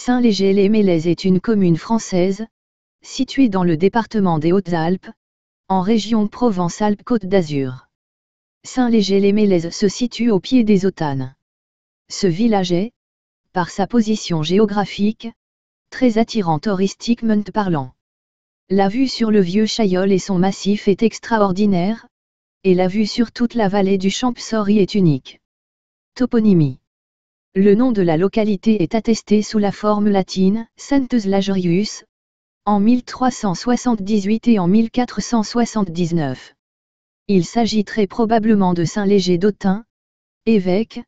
Saint-Léger-les-Mélèzes est une commune française, située dans le département des Hautes-Alpes, en région Provence-Alpes-Côte d'Azur. Saint-Léger-les-Mélèzes se situe au pied des Autanes. Ce village est, par sa position géographique, très attirant touristiquement parlant. La vue sur le vieux Chaillol et son massif est extraordinaire, et la vue sur toute la vallée du Champsauri est unique. Toponymie. Le nom de la localité est attesté sous la forme latine, Sanctus Lagerius, en 1378 et en 1479. Il s'agit très probablement de Saint Léger d'Autun, évêque,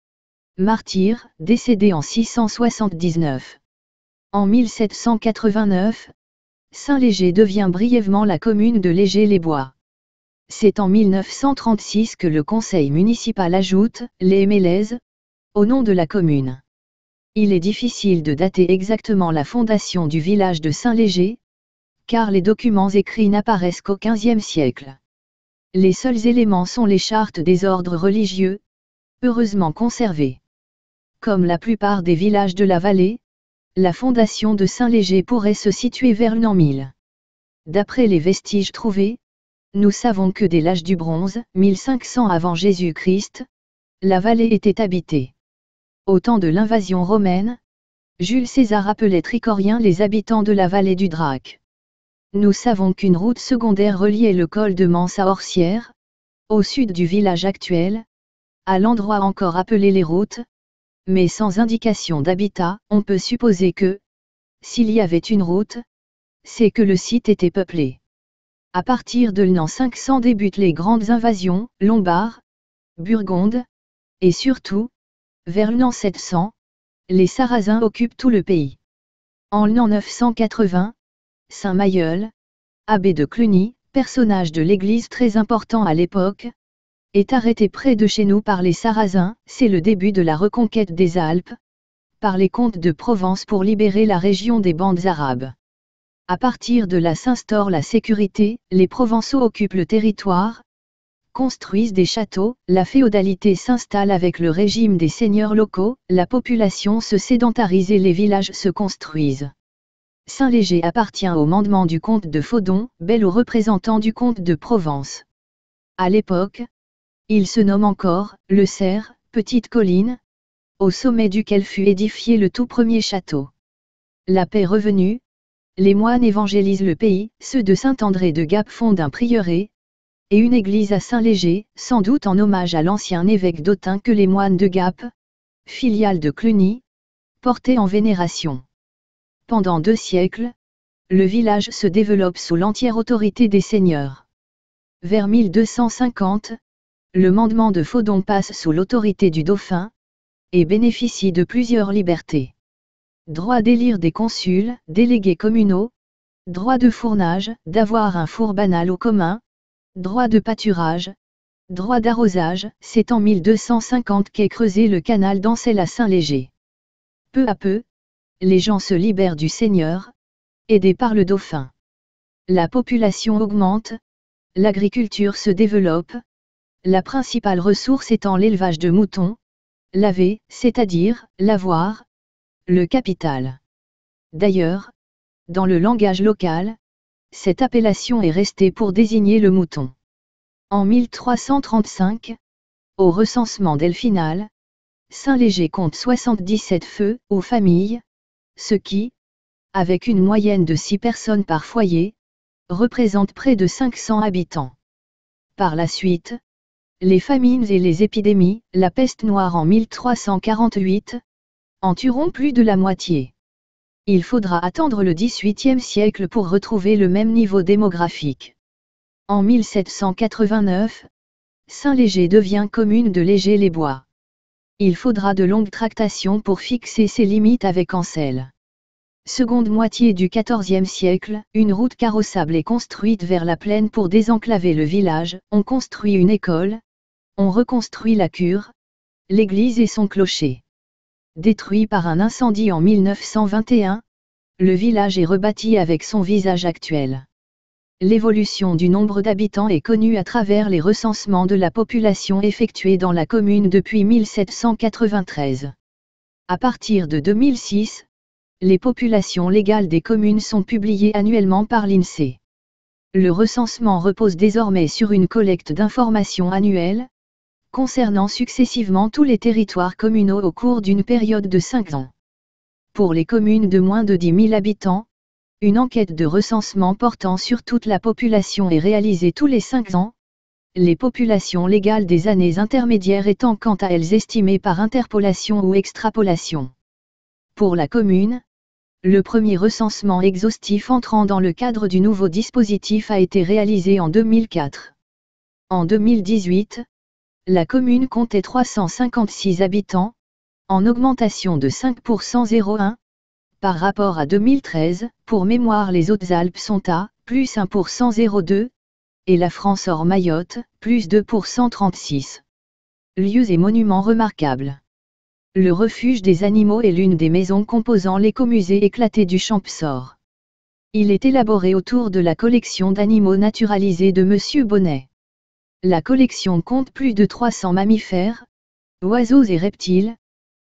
martyr, décédé en 679. En 1789, Saint-Léger devient brièvement la commune de Léger-les-Bois. C'est en 1936 que le conseil municipal ajoute les Mélèzes au nom de la commune. Il est difficile de dater exactement la fondation du village de Saint-Léger, car les documents écrits n'apparaissent qu'au XVe siècle. Les seuls éléments sont les chartes des ordres religieux, heureusement conservées. Comme la plupart des villages de la vallée, la fondation de Saint-Léger pourrait se situer vers l'an 1000. D'après les vestiges trouvés, nous savons que dès l'âge du bronze, 1500 avant Jésus-Christ, la vallée était habitée. Au temps de l'invasion romaine, Jules César appelait Tricoriens les habitants de la vallée du Drac. Nous savons qu'une route secondaire reliait le col de Manse à Orsières, au sud du village actuel, à l'endroit encore appelé les Routes, mais sans indication d'habitat, on peut supposer que, s'il y avait une route, c'est que le site était peuplé. À partir de l'an 500 débutent les grandes invasions, lombards, burgondes, et surtout, vers l'an 700, les Sarrasins occupent tout le pays. En l'an 980, Saint Mailleul, abbé de Cluny, personnage de l'Église très important à l'époque, est arrêté près de chez nous par les Sarrasins, c'est le début de la reconquête des Alpes, par les comtes de Provence pour libérer la région des bandes arabes. À partir de là s'instaure la sécurité, les Provençaux occupent le territoire, construisent des châteaux, la féodalité s'installe avec le régime des seigneurs locaux, la population se sédentarise et les villages se construisent. Saint-Léger appartient au mandement du comte de Faudon, bel ou représentant du comte de Provence. À l'époque, il se nomme encore, le Cerf, petite colline, au sommet duquel fut édifié le tout premier château. La paix revenue, les moines évangélisent le pays, ceux de Saint-André de Gap fondent un prieuré, et une église à Saint-Léger, sans doute en hommage à l'ancien évêque d'Autun que les moines de Gap, filiale de Cluny, portaient en vénération. Pendant 2 siècles, le village se développe sous l'entière autorité des seigneurs. Vers 1250, le mandement de Faudon passe sous l'autorité du dauphin, et bénéficie de plusieurs libertés. Droit d'élire des consuls, délégués communaux, droit de fournage, d'avoir un four banal au commun, droit de pâturage, droit d'arrosage, c'est en 1250 qu'est creusé le canal d'Ancel à Saint-Léger. Peu à peu, les gens se libèrent du seigneur, aidés par le dauphin. La population augmente, l'agriculture se développe, la principale ressource étant l'élevage de moutons, laver, c'est-à-dire, l'avoir, le capital. D'ailleurs, dans le langage local, cette appellation est restée pour désigner le mouton. En 1335, au recensement delphinal, Saint-Léger compte 77 feux ou familles, ce qui, avec une moyenne de 6 personnes par foyer, représente près de 500 habitants. Par la suite, les famines et les épidémies, la peste noire en 1348, en tueront plus de la moitié. Il faudra attendre le XVIIIe siècle pour retrouver le même niveau démographique. En 1789, Saint-Léger devient commune de Léger-les-Bois. Il faudra de longues tractations pour fixer ses limites avec Ancel. Seconde moitié du XIVe siècle, une route carrossable est construite vers la plaine pour désenclaver le village, on construit une école, on reconstruit la cure, l'église et son clocher. Détruit par un incendie en 1921, le village est rebâti avec son visage actuel. L'évolution du nombre d'habitants est connue à travers les recensements de la population effectués dans la commune depuis 1793. À partir de 2006, Les populations légales des communes sont publiées annuellement par l'INSEE. Le recensement repose désormais sur une collecte d'informations annuelles, concernant successivement tous les territoires communaux au cours d'une période de 5 ans. Pour les communes de moins de 10 000 habitants, une enquête de recensement portant sur toute la population est réalisée tous les 5 ans, les populations légales des années intermédiaires étant quant à elles estimées par interpolation ou extrapolation. Pour la commune, le premier recensement exhaustif entrant dans le cadre du nouveau dispositif a été réalisé en 2004. En 2018, la commune comptait 356 habitants, en augmentation de 5,01%, par rapport à 2013, pour mémoire les Hautes-Alpes sont à, plus 1,02%, et la France hors Mayotte, plus 2,36%. Lieux et monuments remarquables. Le refuge des animaux est l'une des maisons composant l'écomusée éclaté du Champsaur. Il est élaboré autour de la collection d'animaux naturalisés de Monsieur Bonnet. La collection compte plus de 300 mammifères, oiseaux et reptiles,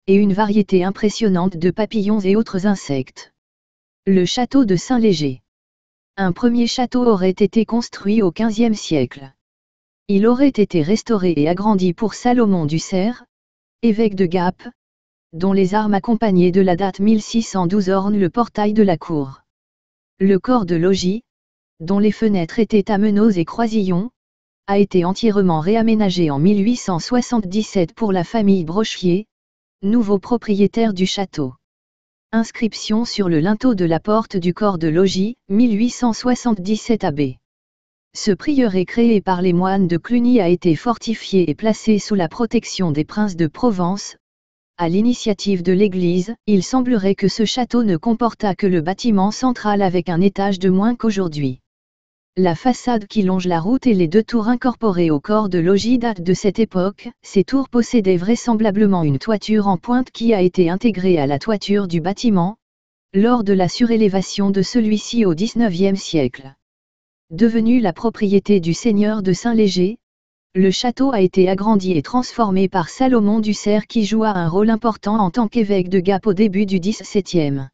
et une variété impressionnante de papillons et autres insectes. Le château de Saint-Léger. Un premier château aurait été construit au XVe siècle. Il aurait été restauré et agrandi pour Salomon du Cerf, évêque de Gap, dont les armes accompagnées de la date 1612 ornent le portail de la cour. Le corps de logis, dont les fenêtres étaient à meneaux et croisillons, a été entièrement réaménagé en 1877 pour la famille Brochier, nouveau propriétaire du château. Inscription sur le linteau de la porte du corps de logis, 1877 AB. Ce prieuré créé par les moines de Cluny a été fortifié et placé sous la protection des princes de Provence. À l'initiative de l'Église, il semblerait que ce château ne comportât que le bâtiment central avec un étage de moins qu'aujourd'hui. La façade qui longe la route et les 2 tours incorporées au corps de logis datent de cette époque. Ces tours possédaient vraisemblablement une toiture en pointe qui a été intégrée à la toiture du bâtiment, lors de la surélévation de celui-ci au XIXe siècle. Devenu la propriété du seigneur de Saint-Léger, le château a été agrandi et transformé par Salomon du Cerf qui joua un rôle important en tant qu'évêque de Gap au début du XVIIe.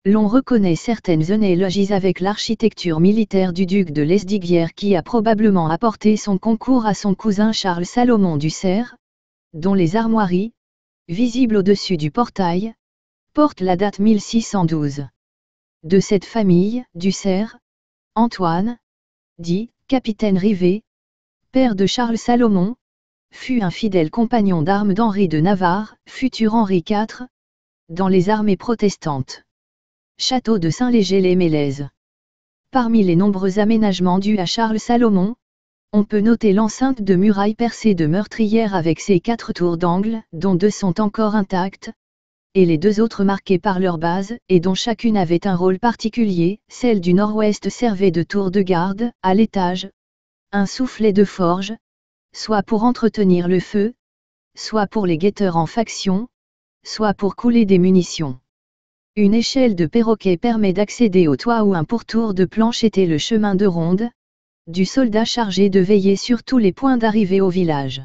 L'on reconnaît certaines analogies avec l'architecture militaire du duc de Lesdiguières qui a probablement apporté son concours à son cousin Charles Salomon du Cerf, dont les armoiries, visibles au-dessus du portail, portent la date 1612. De cette famille, du Cerf, Antoine, dit capitaine Rivet, père de Charles Salomon, fut un fidèle compagnon d'armes d'Henri de Navarre, futur Henri IV, dans les armées protestantes. Château de Saint-Léger-les-Mélèzes. Parmi les nombreux aménagements dus à Charles Salomon, on peut noter l'enceinte de murailles percées de meurtrières avec ses 4 tours d'angle, dont 2 sont encore intactes, et les 2 autres marquées par leur base, et dont chacune avait un rôle particulier. Celle du nord-ouest servait de tour de garde, à l'étage, un soufflet de forge, soit pour entretenir le feu, soit pour les guetteurs en faction, soit pour couler des munitions. Une échelle de perroquet permet d'accéder au toit où un pourtour de planche était le chemin de ronde, du soldat chargé de veiller sur tous les points d'arrivée au village.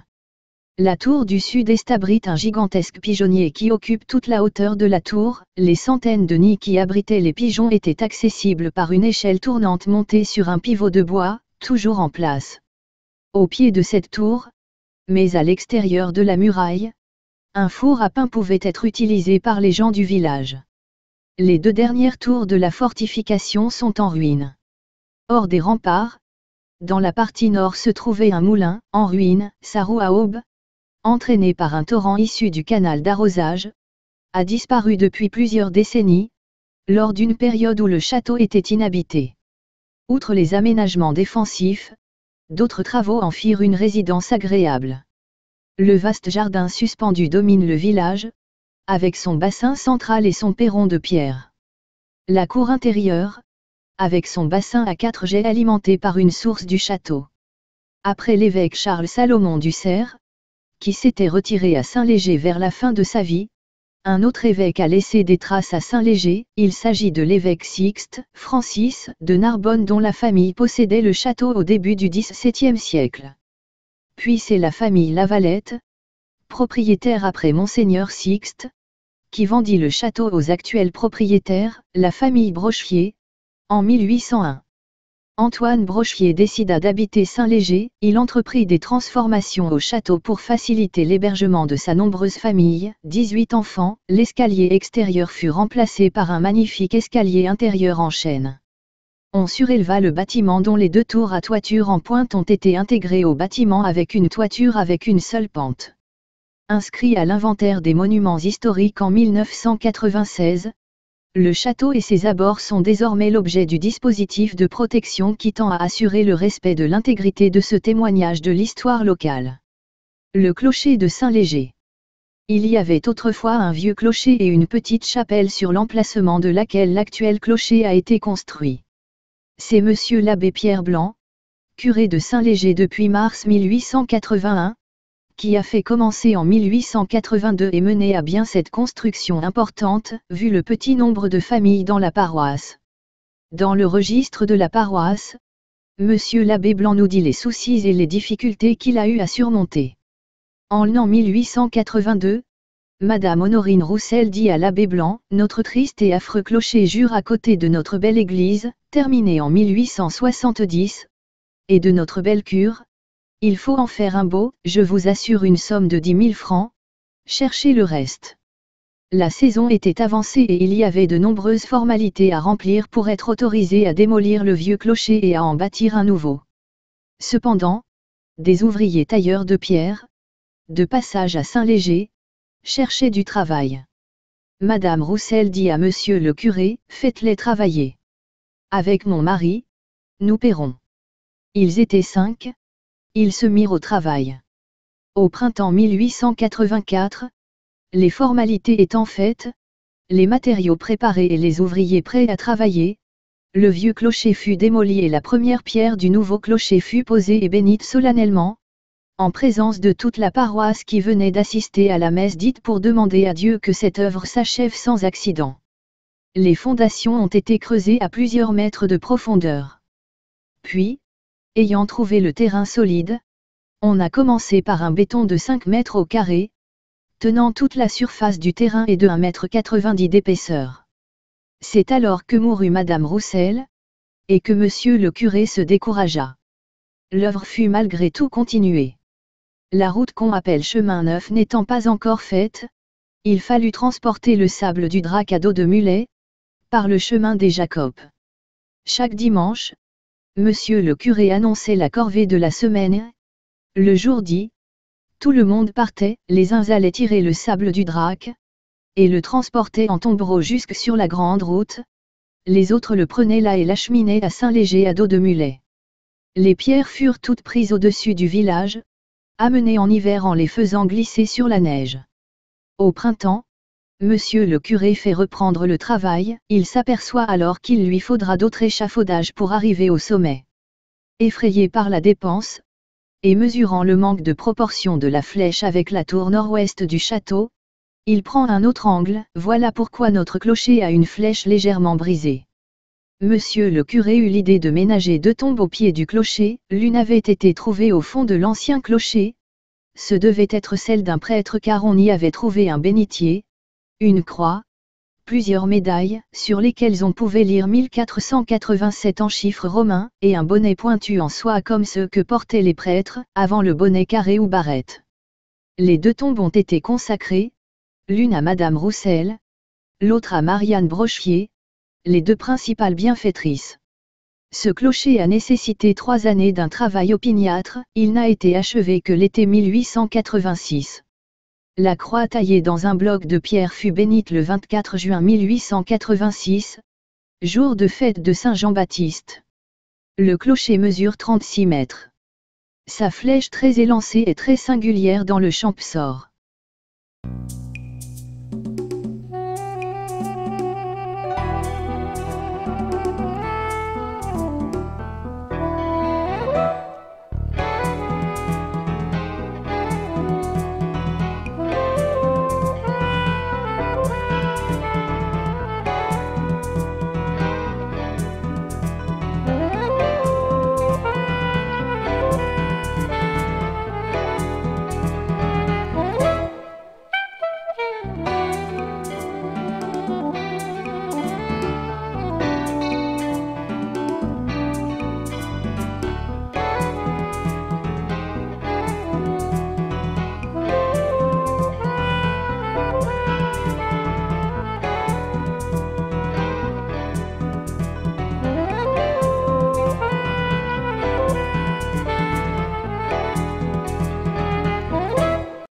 La tour du sud-est abrite un gigantesque pigeonnier qui occupe toute la hauteur de la tour. Les centaines de nids qui abritaient les pigeons étaient accessibles par une échelle tournante montée sur un pivot de bois, toujours en place. Au pied de cette tour, mais à l'extérieur de la muraille, un four à pain pouvait être utilisé par les gens du village. Les 2 dernières tours de la fortification sont en ruine. Hors des remparts, dans la partie nord se trouvait un moulin, en ruine. Sa roue à aube, entraîné par un torrent issu du canal d'arrosage, a disparu depuis plusieurs décennies, lors d'une période où le château était inhabité. Outre les aménagements défensifs, d'autres travaux en firent une résidence agréable. Le vaste jardin suspendu domine le village, avec son bassin central et son perron de pierre. La cour intérieure, avec son bassin à 4 jets alimenté par une source du château. Après l'évêque Charles Salomon du Cerf, qui s'était retiré à Saint-Léger vers la fin de sa vie, un autre évêque a laissé des traces à Saint-Léger. Il s'agit de l'évêque Sixte, Francis, de Narbonne dont la famille possédait le château au début du XVIIe siècle. Puis c'est la famille Lavalette, propriétaire après Monseigneur Sixte, qui vendit le château aux actuels propriétaires, la famille Brochier, en 1801. Antoine Brochier décida d'habiter Saint-Léger, il entreprit des transformations au château pour faciliter l'hébergement de sa nombreuse famille, 18 enfants, l'escalier extérieur fut remplacé par un magnifique escalier intérieur en chêne. On suréleva le bâtiment dont les 2 tours à toiture en pointe ont été intégrées au bâtiment avec une toiture avec une seule pente. Inscrit à l'inventaire des monuments historiques en 1996, le château et ses abords sont désormais l'objet du dispositif de protection qui tend à assurer le respect de l'intégrité de ce témoignage de l'histoire locale. Le clocher de Saint-Léger. Il y avait autrefois un vieux clocher et une petite chapelle sur l'emplacement de laquelle l'actuel clocher a été construit. C'est monsieur l'abbé Pierre Blanc, curé de Saint-Léger depuis mars 1881, qui a fait commencer en 1882 et mené à bien cette construction importante, vu le petit nombre de familles dans la paroisse. Dans le registre de la paroisse, monsieur l'abbé Blanc nous dit les soucis et les difficultés qu'il a eu à surmonter. En l'an 1882, Madame Honorine Roussel dit à l'abbé Blanc, notre triste et affreux clocher jure à côté de notre belle église, terminée en 1870, et de notre belle cure. Il faut en faire un beau, je vous assure une somme de 10 000 francs, cherchez le reste. La saison était avancée et il y avait de nombreuses formalités à remplir pour être autorisé à démolir le vieux clocher et à en bâtir un nouveau. Cependant, des ouvriers tailleurs de pierre, de passage à Saint-Léger, cherchaient du travail. Madame Roussel dit à monsieur le curé, faites-les travailler. Avec mon mari, nous paierons. Ils étaient 5. Ils se mirent au travail. Au printemps 1884, les formalités étant faites, les matériaux préparés et les ouvriers prêts à travailler, le vieux clocher fut démoli et la première pierre du nouveau clocher fut posée et bénite solennellement, en présence de toute la paroisse qui venait d'assister à la messe dite pour demander à Dieu que cette œuvre s'achève sans accident. Les fondations ont été creusées à plusieurs mètres de profondeur. Puis, ayant trouvé le terrain solide, on a commencé par un béton de 5 mètres au carré, tenant toute la surface du terrain et de 1,90 m d'épaisseur. C'est alors que mourut Madame Roussel, et que monsieur le curé se découragea. L'œuvre fut malgré tout continuée. La route qu'on appelle chemin neuf n'étant pas encore faite, il fallut transporter le sable du Drac à dos de mulet, par le chemin des Jacobs. Chaque dimanche, monsieur le curé annonçait la corvée de la semaine. Le jour dit, tout le monde partait, les uns allaient tirer le sable du Drac, et le transportaient en tombereau jusque sur la grande route, les autres le prenaient là et l'acheminaient à Saint-Léger à dos de mulet. Les pierres furent toutes prises au-dessus du village, amenées en hiver en les faisant glisser sur la neige. Au printemps, monsieur le curé fait reprendre le travail, il s'aperçoit alors qu'il lui faudra d'autres échafaudages pour arriver au sommet. Effrayé par la dépense, et mesurant le manque de proportion de la flèche avec la tour nord-ouest du château, il prend un autre angle, voilà pourquoi notre clocher a une flèche légèrement brisée. Monsieur le curé eut l'idée de ménager 2 tombes au pied du clocher, l'une avait été trouvée au fond de l'ancien clocher, ce devait être celle d'un prêtre car on y avait trouvé un bénitier, une croix, plusieurs médailles, sur lesquelles on pouvait lire 1487 en chiffres romains, et un bonnet pointu en soie comme ceux que portaient les prêtres, avant le bonnet carré ou barrette. Les 2 tombes ont été consacrées, l'une à Madame Roussel, l'autre à Marianne Brochier, les 2 principales bienfaitrices. Ce clocher a nécessité 3 années d'un travail opiniâtre, il n'a été achevé que l'été 1886. La croix taillée dans un bloc de pierre fut bénite le 24 juin 1886, jour de fête de Saint Jean-Baptiste. Le clocher mesure 36 mètres. Sa flèche très élancée est très singulière dans le Champsaur.